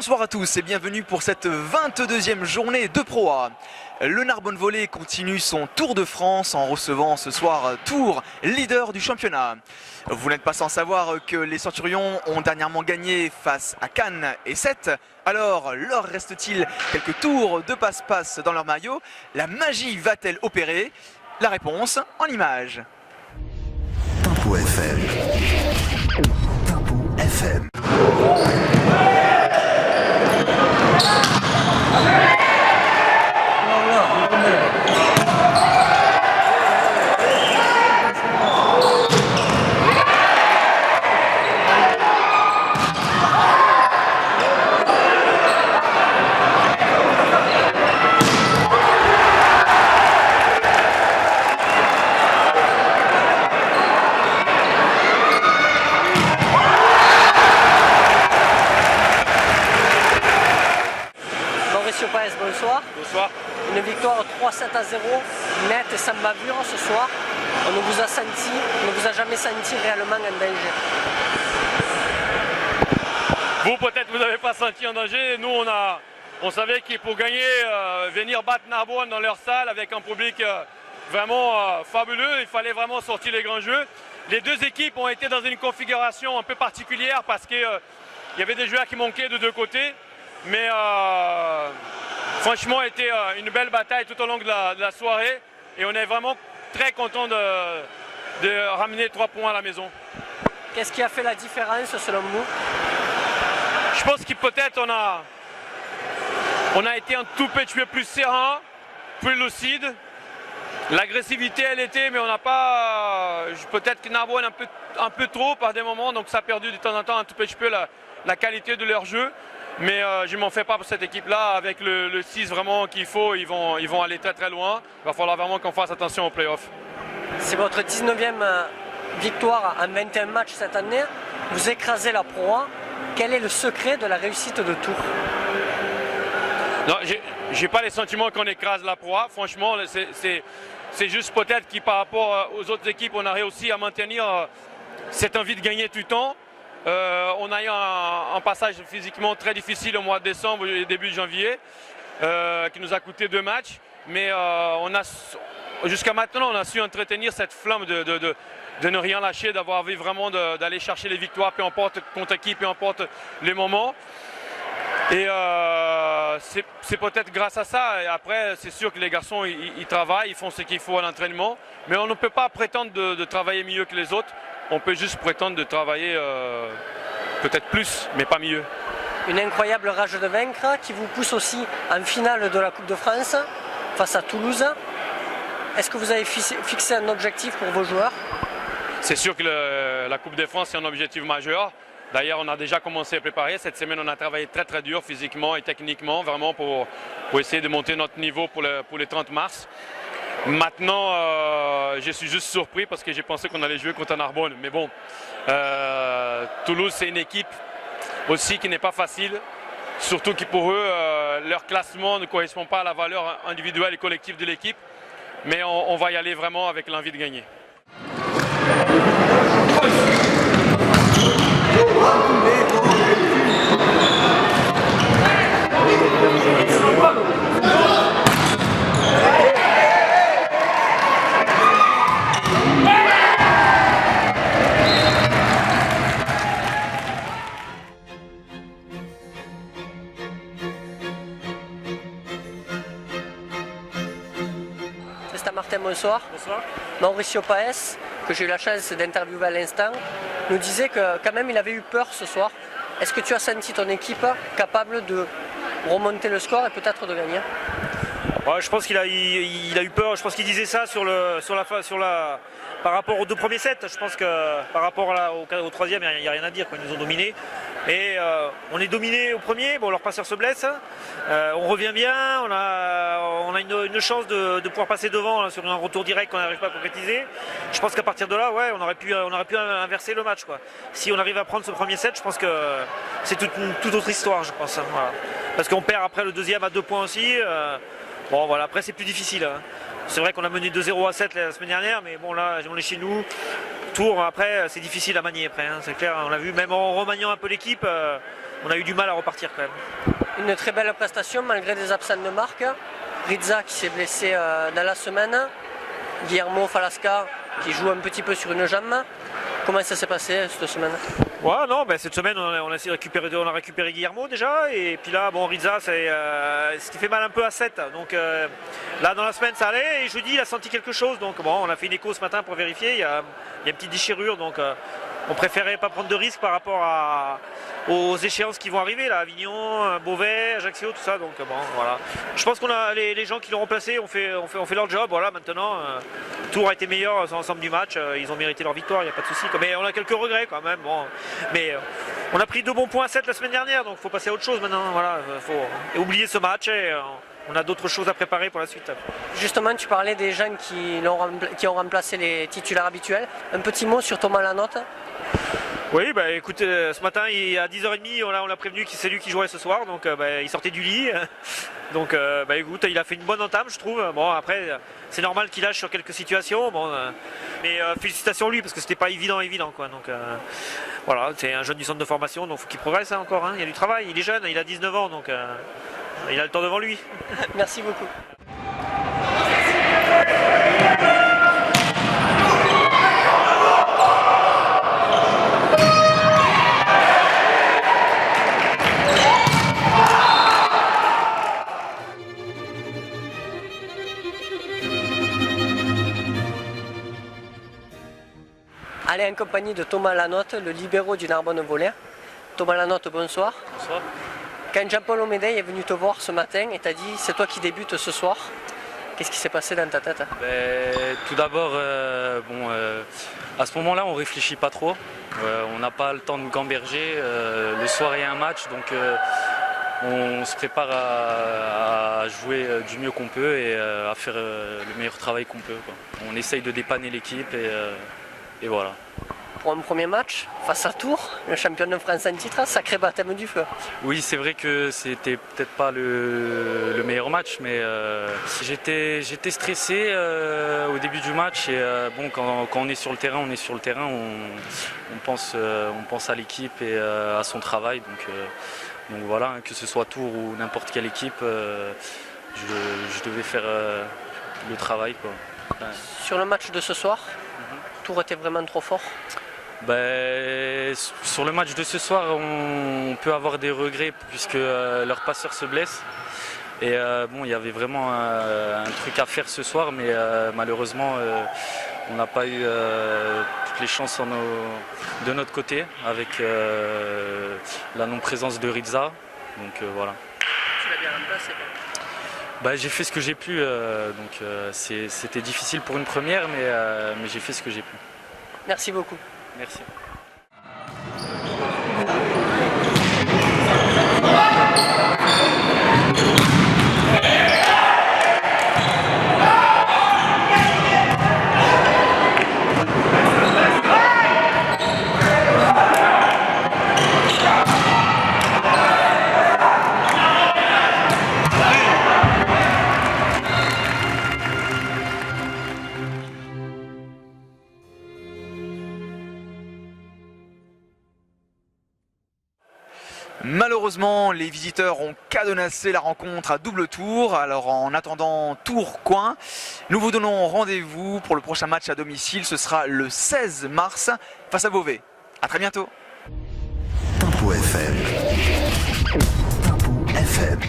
Bonsoir à tous et bienvenue pour cette 22e journée de Pro A. Le Narbonne Volley continue son Tour de France en recevant ce soir Tours, leader du championnat. Vous n'êtes pas sans savoir que les Centurions ont dernièrement gagné face à Cannes et Sète. Alors, leur reste-t-il quelques tours de passe-passe dans leur maillot? La magie va-t-elle opérer? La réponse en images. Tempo FM. Tempo FM. Bonsoir. Bonsoir. Une victoire 3-7 à 0, nette et sans bavure ce soir. On ne vous a jamais senti réellement en danger. Vous peut-être vous n'avez pas senti en danger. Nous on savait qu'il pour gagner, venir battre Narbonne dans leur salle avec un public vraiment fabuleux, il fallait vraiment sortir les grands jeux. Les deux équipes ont été dans une configuration un peu particulière parce qu'il y avait des joueurs qui manquaient de deux côtés. Mais franchement, c'était une belle bataille tout au long de la soirée et on est vraiment très content de ramener 3 points à la maison. Qu'est-ce qui a fait la différence selon vous? Je pense que peut-être on a été un tout petit peu plus serein, plus lucide. L'agressivité elle était, mais on n'a pas. Peut-être que Narbonne un peu trop par des moments, donc ça a perdu de temps en temps un tout petit peu la qualité de leur jeu. Mais je ne m'en fais pas pour cette équipe-là. Avec le 6 vraiment qu'il faut, ils vont aller très très loin. Il va falloir vraiment qu'on fasse attention aux playoffs. C'est votre 19e victoire en 21 matchs cette année. Vous écrasez la Pro A. Quel est le secret de la réussite de Tours? Non, j'ai pas les sentiments qu'on écrase la Pro A. Franchement, c'est juste peut-être que par rapport aux autres équipes, on a réussi à maintenir cette envie de gagner tout le temps. On a eu un passage physiquement très difficile au mois de décembre et début de janvier qui nous a coûté 2 matchs. Mais jusqu'à maintenant, on a su entretenir cette flamme de ne rien lâcher, d'avoir envie vraiment d'aller chercher les victoires, peu importe contre qui, peu importe les moments. Et c'est peut-être grâce à ça. Et après, c'est sûr que les garçons, ils travaillent, ils font ce qu'il faut à l'entraînement. Mais on ne peut pas prétendre de travailler mieux que les autres. On peut juste prétendre de travailler peut-être plus, mais pas mieux. Une incroyable rage de vaincre qui vous pousse aussi en finale de la Coupe de France face à Toulouse. Est-ce que vous avez fixé un objectif pour vos joueurs? C'est sûr que la Coupe de France est un objectif majeur. D'ailleurs, on a déjà commencé à préparer. Cette semaine, on a travaillé très très dur physiquement et techniquement, vraiment pour essayer de monter notre niveau pour le 30 mars. Maintenant, je suis juste surpris parce que j'ai pensé qu'on allait jouer contre Narbonne. Mais bon, Toulouse, c'est une équipe aussi qui n'est pas facile. Surtout que pour eux, leur classement ne correspond pas à la valeur individuelle et collective de l'équipe. Mais on va y aller vraiment avec l'envie de gagner. Martin, bonsoir. Bonsoir. Mauricio Paes, que j'ai eu la chance d'interviewer à l'instant, nous disait que quand même il avait eu peur ce soir. Est-ce que tu as senti ton équipe capable de remonter le score et peut-être de gagner? Ouais, je pense qu'il a eu peur. Je pense qu'il disait ça par rapport aux 2 premiers sets. Je pense que par rapport au troisième, il n'y a rien à dire. Ils nous ont dominés. Et on est dominé au premier. Bon, leur passeur se blesse. On revient bien. On a une chance de pouvoir passer devant là, sur un retour direct qu'on n'arrive pas à concrétiser. Je pense qu'à partir de là, ouais, on aurait pu inverser le match, quoi. Si on arrive à prendre ce premier set, je pense que c'est toute autre histoire, je pense. Voilà. Parce qu'on perd après le deuxième à 2 points aussi. Bon, voilà. Après, c'est plus difficile. Hein. C'est vrai qu'on a mené 2-0 à 7 la semaine dernière, mais bon, là, on est chez nous. Tours, après, c'est difficile à manier. Après, hein, c'est clair, on l'a vu, même en remaniant un peu l'équipe, on a eu du mal à repartir quand même. Une très belle prestation malgré des absents de marque. Rizza qui s'est blessé dans la semaine. Guillermo Falasca qui joue un petit peu sur une jambe. Comment ça s'est passé cette semaine? Ouais, non, cette semaine on a essayé de récupérer Guillermo déjà, et puis là, Rizza, ce qui fait mal un peu à 7. Donc là, dans la semaine, ça allait, et jeudi, il a senti quelque chose. Donc on a fait une écho ce matin pour vérifier. Il y a une petite déchirure, donc on préférait pas prendre de risques par rapport aux échéances qui vont arriver, là, Avignon, Beauvais, Ajaccio, tout ça. Donc voilà. Je pense qu'on a les gens qui l'ont remplacé ont fait leur job. Voilà, maintenant, Tours a été meilleur sur l'ensemble du match. Ils ont mérité leur victoire, il n'y a pas de souci. Mais on a quelques regrets quand même. Bon. Mais on a pris 2 bons points à 7 la semaine dernière, donc il faut passer à autre chose maintenant. Voilà, faut oublier ce match et on a d'autres choses à préparer pour la suite. Justement, tu parlais des gens qui ont remplacé les titulaires habituels. Un petit mot sur Thomas Lanotte. Oui, écoute, ce matin, à 10h30, on l'a prévenu que c'est lui qui jouerait ce soir, donc il sortait du lit. Donc écoute, il a fait une bonne entame, je trouve. Bon, après, c'est normal qu'il lâche sur quelques situations, mais félicitations lui, parce que c'était pas évident, quoi. Donc voilà, c'est un jeune du centre de formation, donc il faut qu'il progresse encore. Il y a du travail, il est jeune, il a 19 ans, donc il a le temps devant lui. Merci beaucoup. Allez, en compagnie de Thomas Lanotte, le libéro du Narbonne Volée. Thomas Lanotte, bonsoir. Bonsoir. Quand Jean-Paul Médée est venu te voir ce matin et t'a dit c'est toi qui débutes ce soir, qu'est-ce qui s'est passé dans ta tête? Tout d'abord, à ce moment-là, on ne réfléchit pas trop. On n'a pas le temps de gamberger. Le soir, il y a un match, donc on se prépare à jouer du mieux qu'on peut et à faire le meilleur travail qu'on peut, quoi. On essaye de dépanner l'équipe et voilà. Pour un premier match, face à Tours, le champion de France en titre, sacré baptême du feu. Oui, c'est vrai que c'était peut-être pas le meilleur match, mais j'étais stressé au début du match. Et quand on est sur le terrain, on pense à l'équipe et à son travail. Donc voilà, que ce soit Tours ou n'importe quelle équipe, je devais faire le travail, quoi. Ouais. Sur le match de ce soir, Tours était vraiment trop fort. Sur le match de ce soir, on peut avoir des regrets puisque leur passeur se blesse. Et il y avait vraiment un truc à faire ce soir, mais malheureusement, on n'a pas eu toutes les chances de notre côté avec la non-présence de Rizza. Donc voilà. Tu l'as bien remplacé quand même. J'ai fait ce que j'ai pu, c'était difficile pour une première, mais j'ai fait ce que j'ai pu. Merci beaucoup. Merci. Malheureusement, les visiteurs ont cadenassé la rencontre à double tour. Alors en attendant Tours-Coin, nous vous donnons rendez-vous pour le prochain match à domicile. Ce sera le 16 mars face à Beauvais. A très bientôt. Tempo FM. Tempo FM.